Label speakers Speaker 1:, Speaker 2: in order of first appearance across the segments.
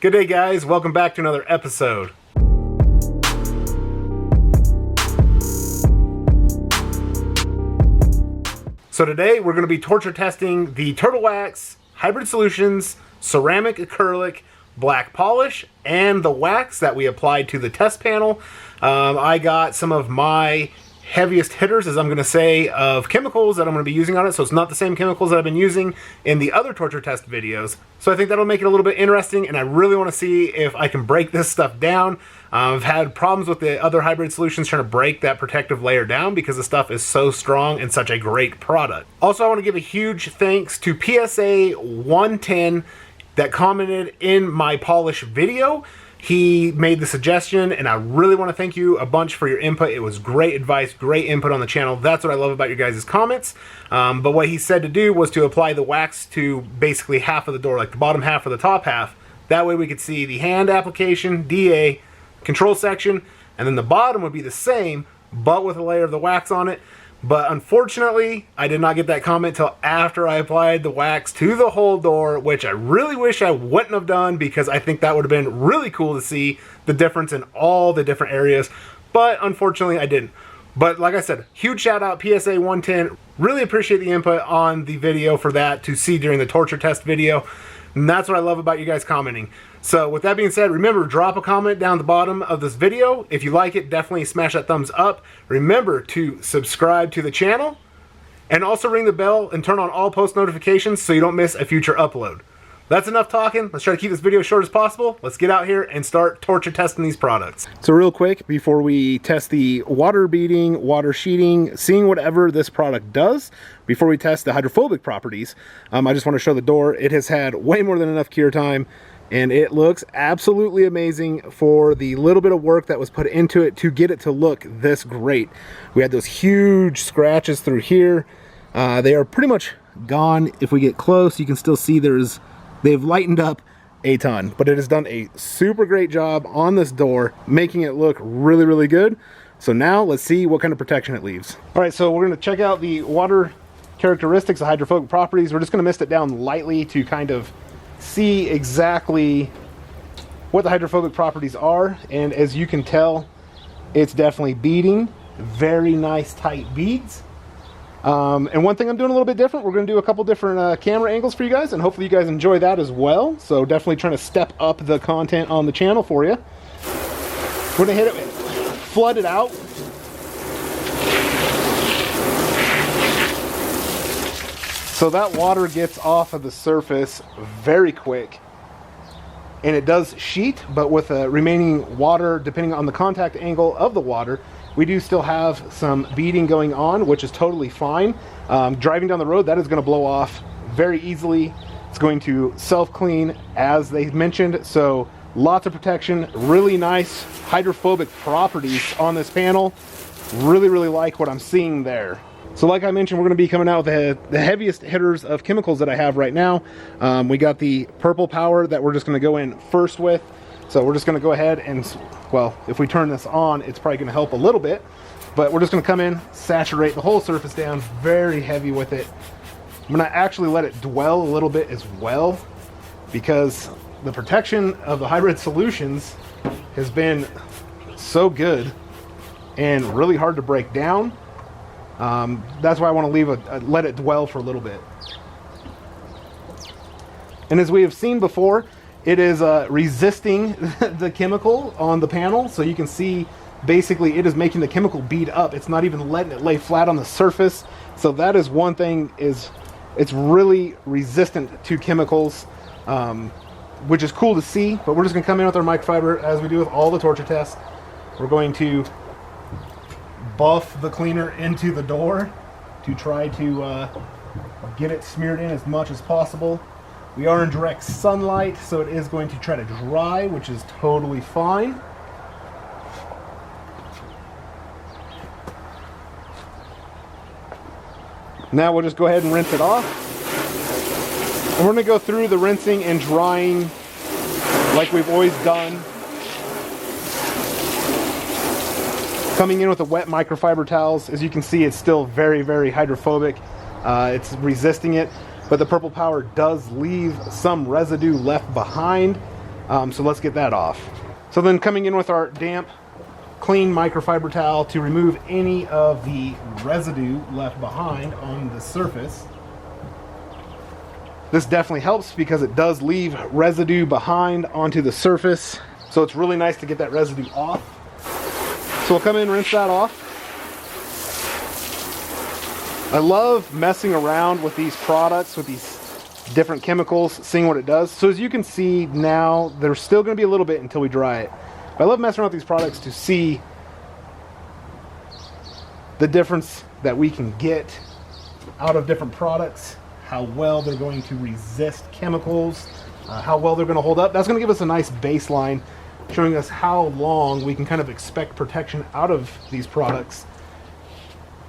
Speaker 1: Good day, guys. Welcome back to another episode. So today we're going to be torture testing the Turtle Wax Hybrid Solutions ceramic acrylic black polish and the wax that we applied to the test panel. I got some of my heaviest hitters, as I'm going to say, of chemicals that I'm going to be using on it. So it's not the same chemicals that I've been using in the other torture test videos. So I think that'll make it a little bit interesting, and I really want to see if I can break this stuff down. I've had problems with the other hybrid solutions trying to break that protective layer down because the stuff is so strong and such a great product. Also, I want to give a huge thanks to PSA 110 that commented in my polish video. He made the suggestion, and I really want to thank you a bunch for your input. It was great advice, great input on the channel. That's what I love about your guys' comments. But what he said to do was to apply the wax to basically half of the door, like the bottom half or the top half. That way we could see the hand application, DA, control section, and then the bottom would be the same, but with a layer of the wax on it. But unfortunately, I did not get that comment till after I applied the wax to the whole door, which I really wish I wouldn't have done, because I think that would have been really cool to see the difference in all the different areas. But unfortunately, I didn't. But like I said, huge shout out PSA 110. Really appreciate the input on the video for that to see during the torture test video. And that's what I love about you guys commenting. So with that being said, remember, drop a comment down the bottom of this video. If you like it, definitely smash that thumbs up. Remember to subscribe to the channel and also ring the bell and turn on all post notifications so you don't miss a future upload. That's enough talking. Let's try to keep this video short as possible. Let's get out here and start torture testing these products. So real quick, before we test the water beading, water sheeting, seeing whatever this product does, before we test the hydrophobic properties, I just want to show the door. It has had way more than enough cure time, and it looks absolutely amazing for the little bit of work that was put into it to get it to look this great. We had those huge scratches through here. They are pretty much gone. If we get close, you can still see they've lightened up a ton, but it has done a super great job on this door, making it look really, really good. So now let's see what kind of protection it leaves. All right, so we're going to check out the water characteristics, the hydrophobic properties. We're just going to mist it down lightly to kind of see exactly what the hydrophobic properties are. And as you can tell, it's definitely beading. Very nice tight beads. And one thing I'm doing a little bit different, we're going to do a couple different camera angles for you guys, and hopefully you guys enjoy that as well. So definitely trying to step up the content on the channel for you. We're going to hit it, flood it out. So that water gets off of the surface very quick, and it does sheet, but with the remaining water, depending on the contact angle of the water, we do still have some beading going on, which is totally fine. Driving down the road, that is going to blow off very easily. It's going to self-clean, as they mentioned, so lots of protection, really nice hydrophobic properties on this panel. Really, really like what I'm seeing there. So like I mentioned, we're going to be coming out with the heaviest hitters of chemicals that I have right now. We got the Purple Power that we're just going to go in first with. So we're just going to go ahead and, well, if we turn this on, it's probably going to help a little bit. But we're just going to come in, saturate the whole surface down, very heavy with it. I'm going to actually let it dwell a little bit as well, because the protection of the hybrid solutions has been so good and really hard to break down. That's why I want to leave let it dwell for a little bit. And as we have seen before, it is resisting the chemical on the panel, so you can see basically it is making the chemical bead up. It's not even letting it lay flat on the surface. So that is one thing, is it's really resistant to chemicals, which is cool to see. But we're just going to come in with our microfiber as we do with all the torture tests. We're going to buff the cleaner into the door to try to get it smeared in as much as possible. We are in direct sunlight, so it is going to try to dry, which is totally fine. Now we'll just go ahead and rinse it off. And we're going to go through the rinsing and drying like we've always done. Coming in with the wet microfiber towels. As you can see, it's still very, very hydrophobic. It's resisting it. But the Purple Power does leave some residue left behind. So let's get that off. So then coming in with our damp, clean microfiber towel to remove any of the residue left behind on the surface. This definitely helps because it does leave residue behind onto the surface. So it's really nice to get that residue off. So we'll come in and rinse that off. I love messing around with these products, with these different chemicals, seeing what it does. So as you can see now, there's still going to be a little bit until we dry it. But I love messing around with these products to see the difference that we can get out of different products, how well they're going to resist chemicals, how well they're going to hold up. That's going to give us a nice baseline, showing us how long we can kind of expect protection out of these products.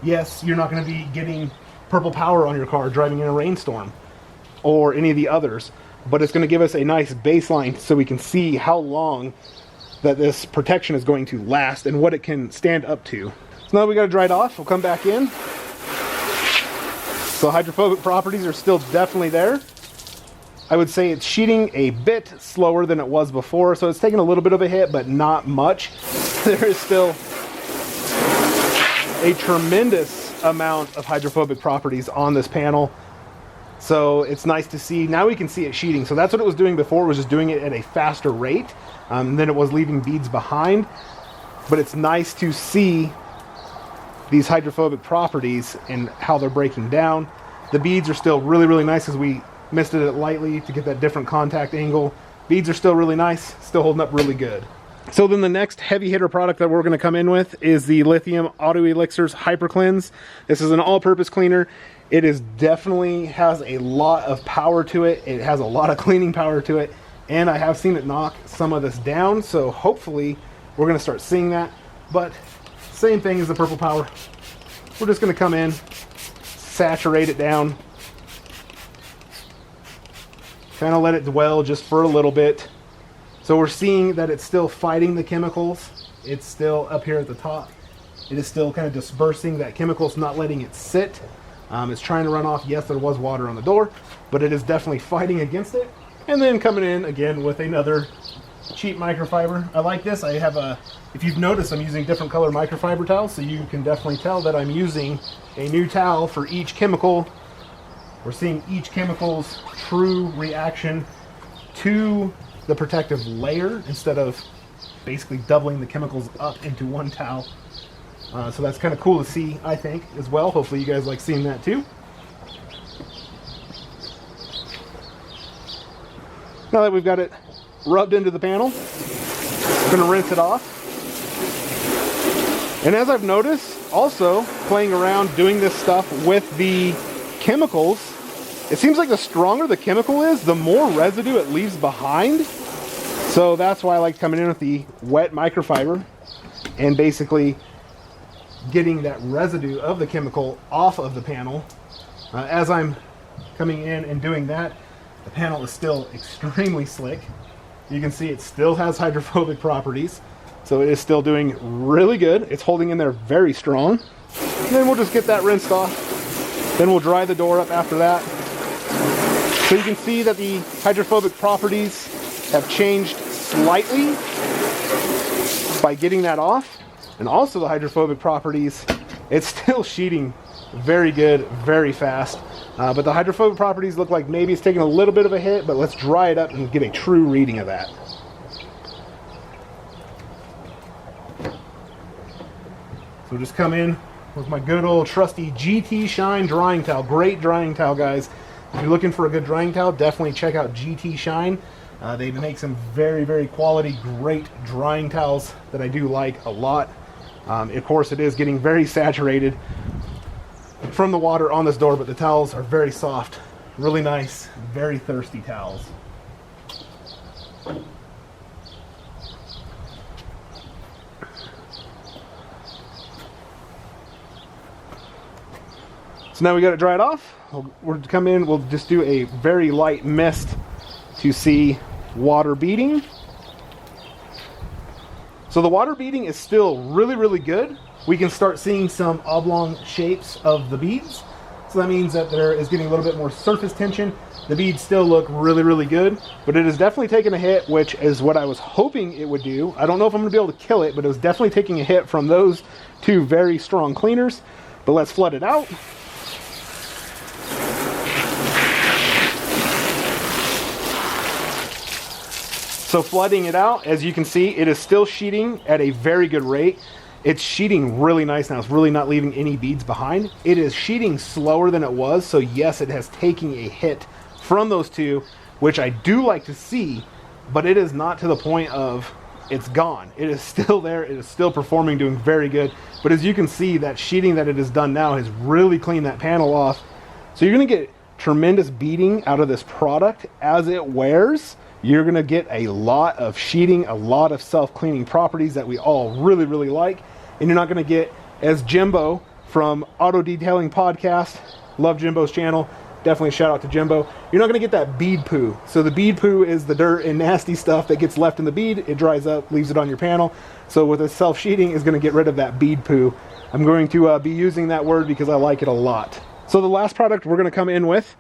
Speaker 1: Yes, you're not going to be getting purple power on your car driving in a rainstorm or any of the others, but it's going to give us a nice baseline so we can see how long that this protection is going to last and what it can stand up to. So now that we got it dried off, we'll come back in. So hydrophobic properties are still definitely there. I would say it's sheeting a bit slower than it was before, so it's taking a little bit of a hit, but not much. There is still a tremendous amount of hydrophobic properties on this panel. So it's nice to see. Now we can see it sheeting. So that's what it was doing before. It was just doing it at a faster rate than it was leaving beads behind. But it's nice to see these hydrophobic properties and how they're breaking down. The beads are still really, really nice because we misted it lightly to get that different contact angle. Beads are still really nice, still holding up really good. So then the next heavy hitter product that we're going to come in with is the Lithium Auto Elixirs Hyper Cleanse. This is an all-purpose cleaner. It is definitely has a lot of power to it. It has a lot of cleaning power to it, and I have seen it knock some of this down, so hopefully we're going to start seeing that. But same thing as the Purple Power. We're just going to come in, saturate it down, kind of let it dwell just for a little bit. So we're seeing that it's still fighting the chemicals. It's still up here at the top. It is still kind of dispersing that chemical. It's not letting it sit. It's trying to run off. Yes, there was water on the door, but it is definitely fighting against it. And then coming in again with another cheap microfiber. I like this. I have if you've noticed, I'm using different color microfiber towels, so you can definitely tell that I'm using a new towel for each chemical. We're seeing each chemical's true reaction to the protective layer instead of basically doubling the chemicals up into one towel. So that's kind of cool to see, I think, as well. Hopefully you guys like seeing that too. Now that we've got it rubbed into the panel, I'm going to rinse it off. And as I've noticed, also playing around doing this stuff with the chemicals, it seems like the stronger the chemical is, the more residue it leaves behind. So that's why I like coming in with the wet microfiber and basically getting that residue of the chemical off of the panel. As I'm coming in and doing that, the panel is still extremely slick. You can see it still has hydrophobic properties, so it is still doing really good. It's holding in there very strong. And then we'll just get that rinsed off. Then we'll dry the door up after that. So you can see that the hydrophobic properties have changed slightly by getting that off. And also the hydrophobic properties, it's still sheeting very good, very fast. But the hydrophobic properties look like maybe it's taking a little bit of a hit, but let's dry it up and get a true reading of that. So just come in with my good old trusty GT Shine drying towel. Great drying towel, guys. If you're looking for a good drying towel, definitely check out GT Shine. They make some very, very quality, great drying towels that I do like a lot. Of course, it is getting very saturated from the water on this door, but the towels are very soft, really nice, very thirsty towels. So now we got it dried off. We'll come in, we'll just do a very light mist to see water beading. So the water beading is still really, really good. We can start seeing some oblong shapes of the beads. So that means that there is getting a little bit more surface tension. The beads still look really, really good, but it is definitely taking a hit, which is what I was hoping it would do. I don't know if I'm gonna be able to kill it, but it was definitely taking a hit from those two very strong cleaners. But let's flood it out. So flooding it out, as you can see, it is still sheeting at a very good rate. It's sheeting really nice now. It's really not leaving any beads behind. It is sheeting slower than it was, so yes, it has taken a hit from those two, which I do like to see, but it is not to the point of it's gone. It is still there. It is still performing, doing very good. But as you can see, that sheeting that it has done now has really cleaned that panel off. So you're gonna get tremendous beading out of this product as it wears. You're gonna get a lot of sheeting, a lot of self-cleaning properties that we all really, really like. And you're not gonna get, as Jimbo from Auto Detailing Podcast, love Jimbo's channel, definitely a shout out to Jimbo. You're not gonna get that bead poo. So the bead poo is the dirt and nasty stuff that gets left in the bead. It dries up, leaves it on your panel. So with a self-sheeting is gonna get rid of that bead poo. I'm going to be using that word because I like it a lot. So the last product we're gonna come in with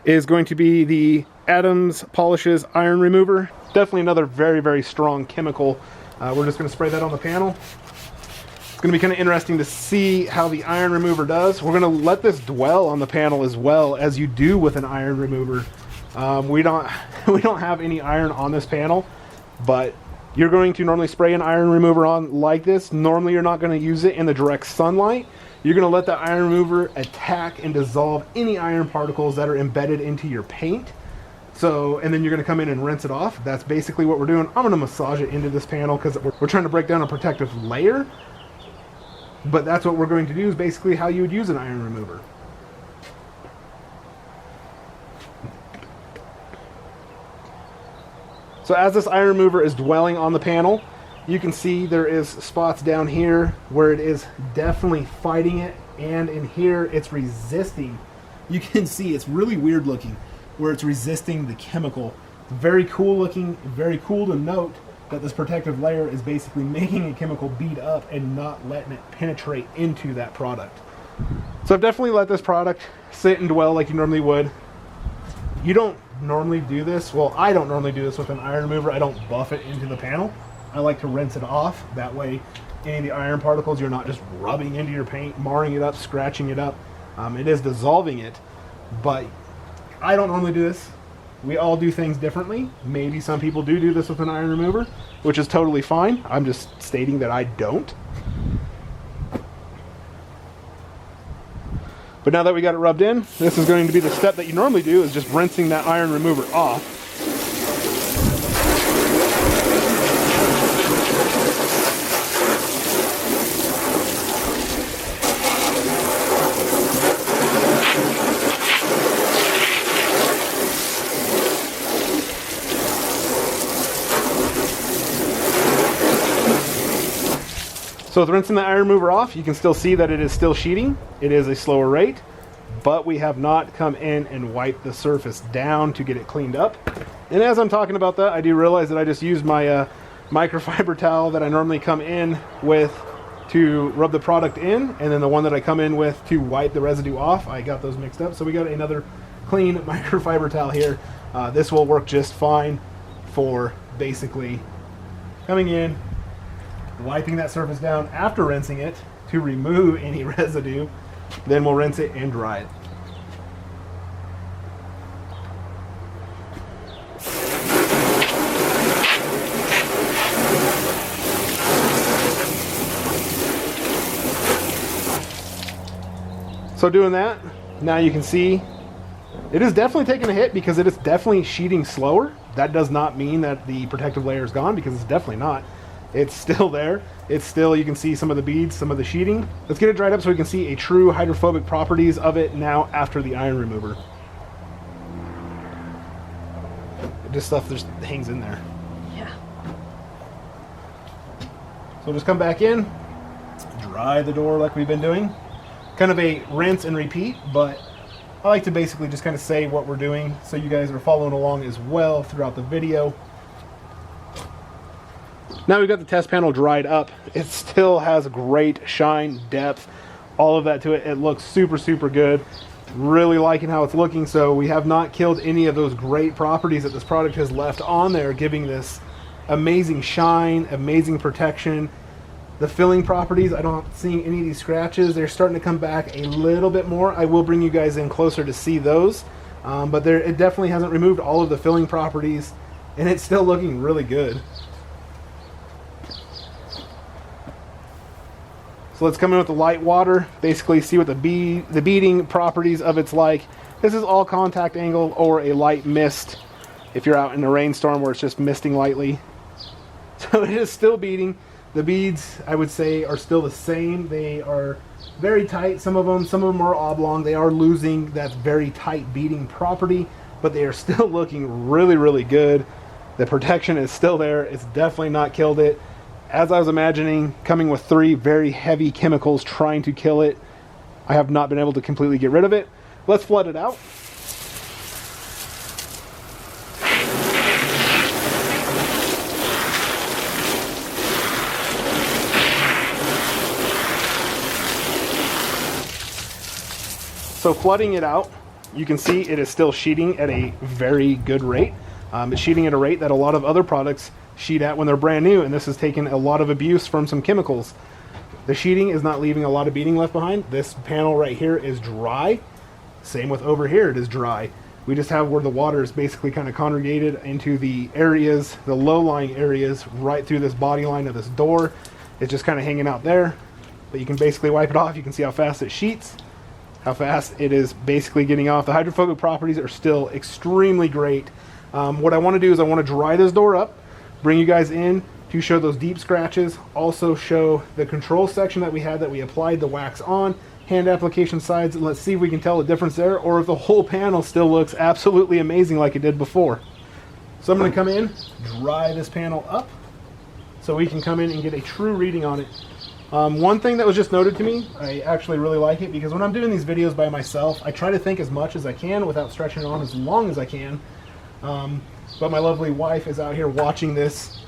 Speaker 1: is going to be the Adams Polishes Iron Remover. Definitely another very, very strong chemical. We're just gonna spray that on the panel. It's gonna be kind of interesting to see how the iron remover does. We're gonna let this dwell on the panel as well as you do with an iron remover. We don't have any iron on this panel, but you're going to normally spray an iron remover on like this. Normally you're not gonna use it in the direct sunlight. You're gonna let the iron remover attack and dissolve any iron particles that are embedded into your paint. So, and then you're gonna come in and rinse it off. That's basically what we're doing. I'm gonna massage it into this panel because we're trying to break down a protective layer. But that's what we're going to do, is basically how you would use an iron remover. So as this iron remover is dwelling on the panel, you can see there is spots down here where it is definitely fighting it, and in here it's resisting. You can see it's really weird looking where it's resisting the chemical. Very cool looking, very cool to note that this protective layer is basically making a chemical bead up and not letting it penetrate into that product. So I've definitely let this product sit and dwell like you normally would. You don't normally do this. Well, I don't normally do this with an iron remover. I don't buff it into the panel. I like to rinse it off. That way, any of the iron particles, you're not just rubbing into your paint, marring it up, scratching it up. It is dissolving it, but I don't normally do this. We all do things differently. Maybe some people do this with an iron remover, which is totally fine. I'm just stating that I don't. But now that we got it rubbed in, this is going to be the step that you normally do, is just rinsing that iron remover off. So with rinsing the iron remover off, you can still see that it is still sheeting. It is a slower rate, but we have not come in and wiped the surface down to get it cleaned up. And as I'm talking about that, I do realize that I just used my microfiber towel that I normally come in with to rub the product in, and then the one that I come in with to wipe the residue off. I got those mixed up. So we got another clean microfiber towel here. This will work just fine for basically coming in, wiping that surface down after rinsing it to remove any residue. Then we'll rinse it and dry it. So doing that, now you can see it is definitely taking a hit because it is definitely sheeting slower. That does not mean that the protective layer is gone, because it's definitely not. It's still there. It's still, you can see some of the beads, some of the sheeting. Let's get it dried up so we can see a true hydrophobic properties of it now after the iron remover. This stuff just hangs in there.
Speaker 2: Yeah.
Speaker 1: So just come back in, dry the door like we've been doing. Kind of a rinse and repeat, but I like to basically just kind of say what we're doing so you guys are following along as well throughout the video. Now we've got the test panel dried up. It still has great shine, depth, all of that to it. It looks super, super good. Really liking how it's looking. So we have not killed any of those great properties that this product has left on there, giving this amazing shine, amazing protection. The filling properties, I don't see any of these scratches. They're starting to come back a little bit more. I will bring you guys in closer to see those. But it definitely hasn't removed all of the filling properties, and it's still looking really good. So let's come in with the light water, basically see what the beading properties of it's like. This is all contact angle or a light mist if you're out in a rainstorm where it's just misting lightly. So it is still beading. The beads, I would say, are still the same. They are very tight. Some of them are oblong. They are losing that very tight beading property, but they are still looking really, really good. The protection is still there. It's definitely not killed it. As I was imagining, coming with 3 very heavy chemicals trying to kill it, I have not been able to completely get rid of it. Let's flood it out. So flooding it out, you can see it is still sheeting at a very good rate. It's sheeting at a rate that a lot of other products sheet at when they're brand new, and this has taken a lot of abuse from some chemicals. The sheeting is not leaving a lot of beading left behind. This panel right here is dry. Same with over here, it is dry. We just have where the water is basically kind of congregated into the areas, the low-lying areas, right through this body line of this door. It's just kind of hanging out there, but you can basically wipe it off. You can see how fast it sheets, how fast it is basically getting off. The hydrophobic properties are still extremely great. What I want to do is I want to dry this door up, bring you guys in to show those deep scratches, also show the control section that we had that we applied the wax on, hand application sides, and let's see if we can tell the difference there, or if the whole panel still looks absolutely amazing like it did before. So I'm going to come in, dry this panel up, so we can come in and get a true reading on it. One thing that was just noted to me, I actually really like it, because when I'm doing these videos by myself, I try to think as much as I can without stretching it on as long as I can. But my lovely wife is out here watching this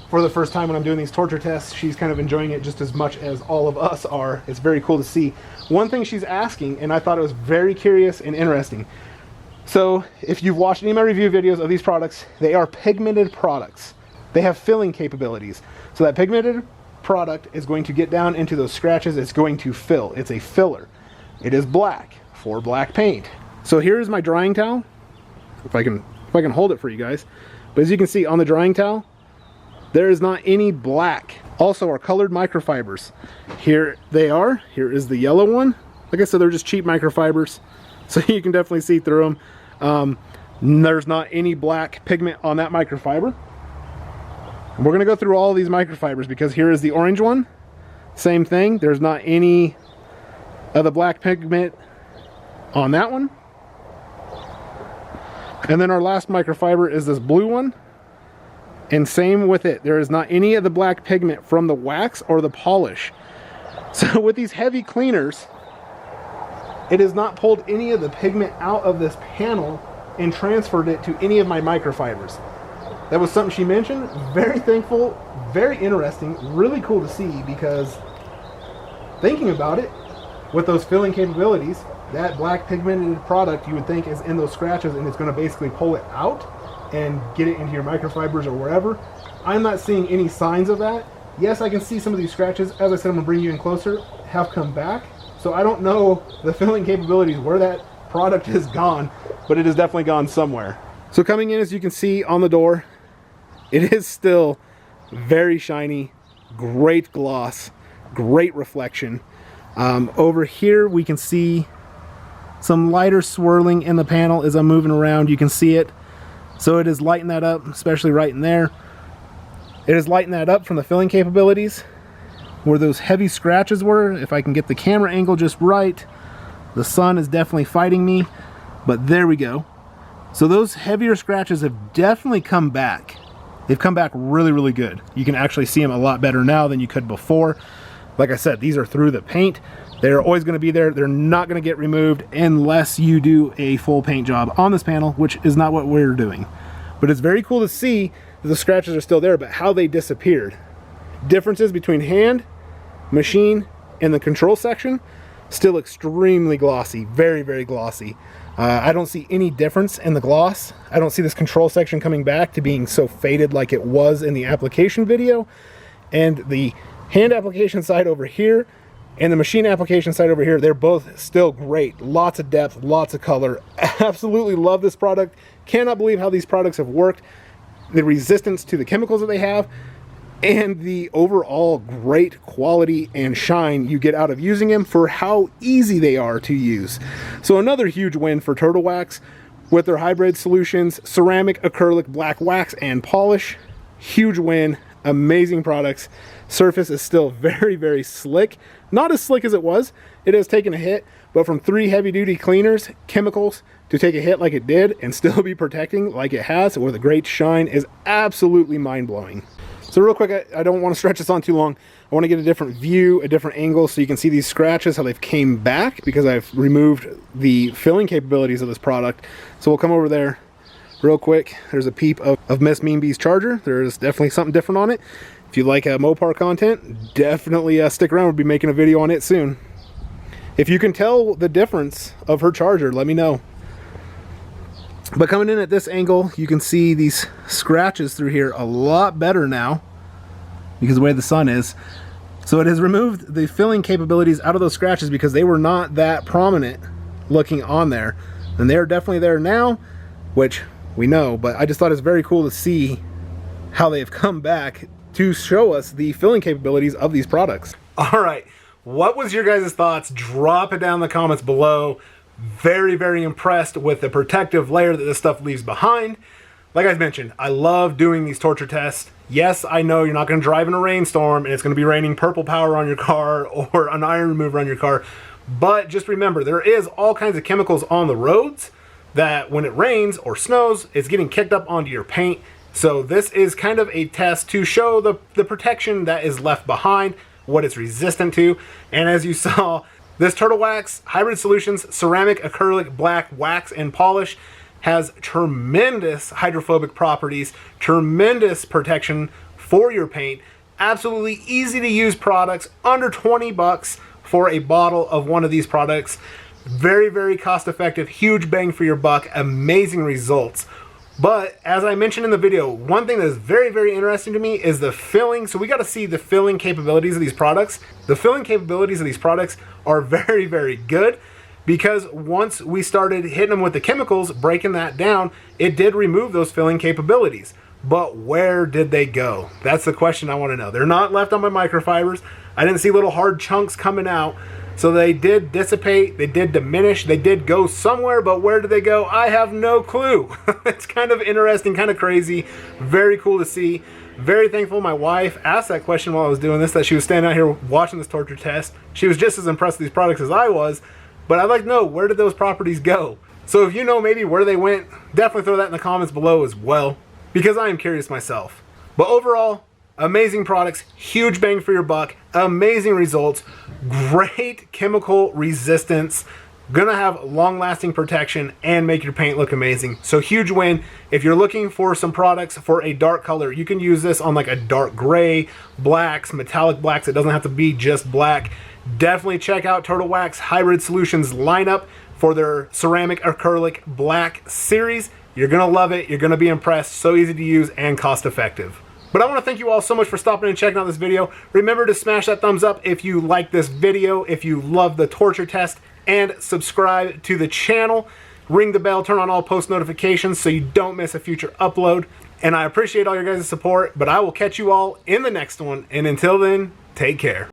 Speaker 1: for the first time when I'm doing these torture tests. She's kind of enjoying it just as much as all of us are. It's very cool to see. One thing she's asking, and I thought it was very curious and interesting. So if you've watched any of my review videos of these products, they are pigmented products. They have filling capabilities. So that pigmented product is going to get down into those scratches. It's going to fill. It's a filler. It is black for black paint. So here's my drying towel. If I can hold it for you guys. But as you can see on the drying towel, there is not any black. Also, our colored microfibers. Here they are. Here is the yellow one. Like I said, they're just cheap microfibers, so you can definitely see through them. There's not any black pigment on that microfiber. And we're gonna go through all these microfibers, because here is the orange one. Same thing. There's not any of the black pigment on that one. And then our last microfiber is this blue one. And same with it. There is not any of the black pigment from the wax or the polish. So with these heavy cleaners, it has not pulled any of the pigment out of this panel and transferred it to any of my microfibers. That was something she mentioned. Very thankful, very interesting, really cool to see, because thinking about it, with those filling capabilities, that black pigmented product you would think is in those scratches, and it's going to basically pull it out and get it into your microfibers or wherever. I'm not seeing any signs of that. Yes, I can see some of these scratches, as I said, I'm going to bring you in closer, have come back. So I don't know the filling capabilities, where that product is gone, but it is definitely gone somewhere. So coming in, as you can see on the door, it is still very shiny, great gloss, great reflection. Over here we can see some lighter swirling in the panel as I'm moving around. You can see it. So it is lighting that up, especially right in there. It is lighting that up from the filling capabilities. Where those heavy scratches were, if I can get the camera angle just right, the sun is definitely fighting me, but there we go. So those heavier scratches have definitely come back. They've come back really, really good. You can actually see them a lot better now than you could before. Like I said, these are through the paint. They're always going to be there. They're not going to get removed unless you do a full paint job on this panel, which is not what we're doing. But it's very cool to see that the scratches are still there, but how they disappeared. Differences between hand, machine, and the control section. Still extremely glossy, very, very glossy. I don't see any difference in the gloss. I don't see this control section coming back to being so faded like it was in the application video. And the hand application side over here and the machine application side over here, they're both still great. Lots of depth, lots of color. Absolutely love this product. Cannot believe how these products have worked. The resistance to the chemicals that they have, and the overall great quality and shine you get out of using them for how easy they are to use. So another huge win for Turtle Wax with their hybrid solutions, ceramic, acrylic, black wax, and polish. Huge win, amazing products. Surface is still very, very slick. Not as slick as it was. It has taken a hit, but from 3 heavy-duty cleaners, chemicals, to take a hit like it did and still be protecting like it has with a great shine is absolutely mind-blowing. So real quick, I don't want to stretch this on too long. I want to get a different view, a different angle, so you can see these scratches, how they've came back because I've removed the filling capabilities of this product. So we'll come over there real quick. There's a peep of Miss Mean Bee's charger. There's definitely something different on it. If you like Mopar content, definitely stick around. We'll be making a video on it soon. If you can tell the difference of her charger, let me know. But coming in at this angle, you can see these scratches through here a lot better now because of the way the sun is. So it has removed the filling capabilities out of those scratches because they were not that prominent looking on there. And they're definitely there now, which we know, but I just thought it's very cool to see how they've come back to show us the filling capabilities of these products. All right, what was your guys' thoughts? Drop it down in the comments below. Very, very impressed with the protective layer that this stuff leaves behind. Like I mentioned, I love doing these torture tests. Yes, I know you're not going to drive in a rainstorm and it's going to be raining purple power on your car or an iron remover on your car. But just remember, there is all kinds of chemicals on the roads that when it rains or snows, it's getting kicked up onto your paint. So this is kind of a test to show the protection that is left behind, what it's resistant to. And as you saw, this Turtle Wax Hybrid Solutions Ceramic, Acrylic, Black, Wax, and Polish has tremendous hydrophobic properties, tremendous protection for your paint, absolutely easy to use products, under 20 bucks for a bottle of one of these products. Very, very cost effective, huge bang for your buck, amazing results. But as I mentioned in the video, one thing that is very, very interesting to me is the filling. So we got to see the filling capabilities of these products. The filling capabilities of these products are very, very good because once we started hitting them with the chemicals, breaking that down, it did remove those filling capabilities. But where did they go? That's the question I want to know. They're not left on my microfibers. I didn't see little hard chunks coming out. So they did dissipate, they did diminish, they did go somewhere, but where did they go? I have no clue. It's kind of interesting, kind of crazy, very cool to see. Very thankful my wife asked that question while I was doing this, that she was standing out here watching this torture test. She was just as impressed with these products as I was, but I'd like to know, where did those properties go? So if you know maybe where they went, definitely throw that in the comments below as well, because I am curious myself. But overall, amazing products, huge bang for your buck, amazing results, great chemical resistance, gonna have long-lasting protection and make your paint look amazing. So huge win. If you're looking for some products for a dark color, you can use this on like a dark gray, blacks, metallic blacks. It doesn't have to be just black. Definitely check out Turtle Wax Hybrid Solutions lineup for their ceramic, acrylic, black series. You're gonna love it. You're gonna be impressed. So easy to use and cost effective. But I want to thank you all so much for stopping and checking out this video. Remember to smash that thumbs up if you like this video, if you love the torture test, and subscribe to the channel. Ring the bell, turn on all post notifications so you don't miss a future upload. And I appreciate all your guys' support, but I will catch you all in the next one. And until then, take care.